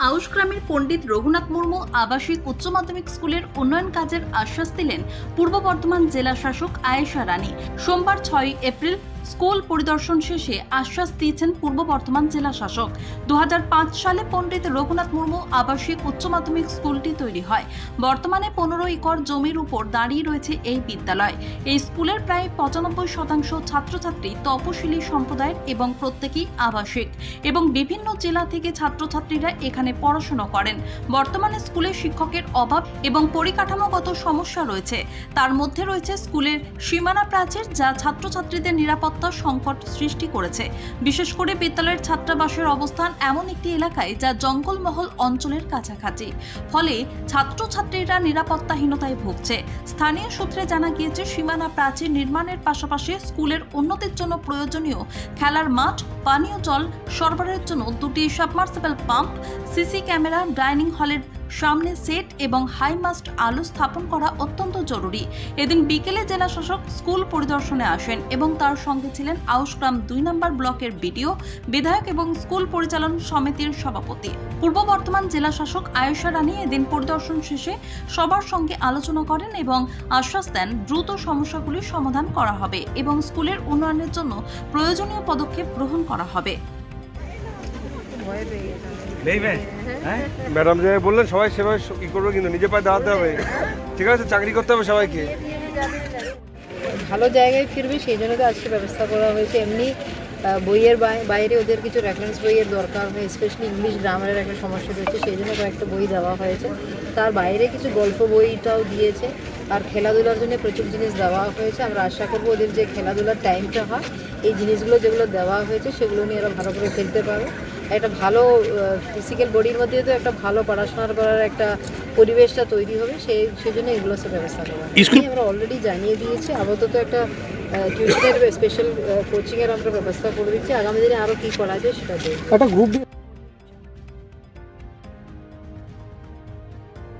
আউশ গ্রামের পণ্ডিত রঘুনাথ মুর্মু আবাসিক উচ্চ মাধ্যমিক স্কুলের উন্নয়ন কাজের আশ্বাস দিলেন পূর্ব বর্ধমান জেলা শাসক আয়েশা রানী। সোমবার 6 এপ্রিল স্কুল পরিদর্শন শেষে আশ্বাস দিয়েছেন পূর্ব বর্ধমান জেলা শাসক। 2005 সালে পণ্ডিত রঘুনাথ মুর্মু আবাসিক উচ্চ মাধ্যমিক স্কুলটি তৈরি হয়। বর্তমানে 15 একর জমির উপর দাঁড়িয়ে রয়েছে এই বিদ্যালয়। এই স্কুলের প্রায় 95% ছাত্রছাত্রী তপশিলি সম্প্রদায়ের এবং প্রত্যেকেই আবাসিক এবং বিভিন্ন জেলা থেকে ছাত্রছাত্রীরা এখানে পড়াশোনা করেন। বর্তমানে স্কুলে শিক্ষকের অভাব এবং পরিকাঠামোগত সমস্যা রয়েছে। তার মধ্যে রয়েছে স্কুলের সীমানা প্রাচীর, যা ছাত্রছাত্রীদের নিরাপত্তা সংকট সৃষ্টি করেছে। বিশেষ করে বিদ্যালয়ের ছাত্রাবাসের অবস্থান এমন একটি এলাকায় যা জঙ্গলমহল অঞ্চলের কাছাকাছি, ফলে ছাত্রছাত্রীরা নিরাপত্তাহীনতায় ভুগছে। স্থানীয় সূত্রে জানা গিয়েছে, সীমানা প্রাচীর নির্মাণের পাশাপাশি স্কুলের উন্নতির জন্য প্রয়োজনীয় খেলার মাঠ, পানীয় জল সরবরাহের জন্য 2টি submersible pump, CC camera, dining হলের সামনে সেট এবং হাইমাস্ট আলো স্থাপন করা অত্যন্ত জরুরি। এদিন বিকেলে জেলা শাসক স্কুল পরিদর্শনে আসেন এবং তার সঙ্গে ছিলেন আউশগ্রাম 2 নম্বর ব্লকের বিডিও, বিধায়ক এবং স্কুল পরিচালন সমিতির সভাপতি। পূর্ব বর্ধমান জেলা শাসক আয়েশা রানী এদিন পরিদর্শন শেষে সবার সঙ্গে আলোচনা করেন এবং আশ্বাস দেন দ্রুত সমস্যাগুলির সমাধান করা হবে এবং স্কুলের উন্নয়নের জন্য প্রয়োজনীয় পদক্ষেপ গ্রহণ করা হবে। ম্যাডাম যে বললেন সবাই সেভাবে কি করবে, কিন্তু নিজে পায়ে দাঁড়াতে হবে, ঠিক আছে? চাকরি করতে হবে সবাইকে। ভালো জায়গায় ফিরবে সেই জন্য তো আজকে ব্যবস্থা করা হয়েছে। এমনি বইয়ের বাইরে ওদের কিছু রেফারেন্স বইয়ের দরকার হয়, স্পেশালি ইংলিশ গ্রামারের একটা সমস্যা রয়েছে, সেই জন্য কয়েকটা বই দেওয়া হয়েছে। তার বাইরে কিছু গল্প বইটাও দিয়েছে, আর খেলাধুলার জন্য প্রচুর জিনিস দেওয়া হয়েছে। আমরা আশা করবো ওদের যে খেলাধুলার টাইমটা হয়, এই জিনিসগুলো যেগুলো দেওয়া হয়েছে সেগুলো নিয়ে এরা ভালো করে খেলতে পারবে। একটা ভালো ফিজিক্যাল বডির মধ্যে তো একটা ভালো পড়াশোনা করার একটা পরিবেশটা তৈরি হবে, সেই জন্য এগুলো সব ব্যবস্থা করা আমরা অলরেডি জানিয়ে দিয়েছি। আপাতত একটা টিউশনের স্পেশাল কোচিংয়ের আমরা ব্যবস্থা করে দিচ্ছি। আগামী দিনে আরও কী করা যায় সেটা দেখব। একটা গ্রুপ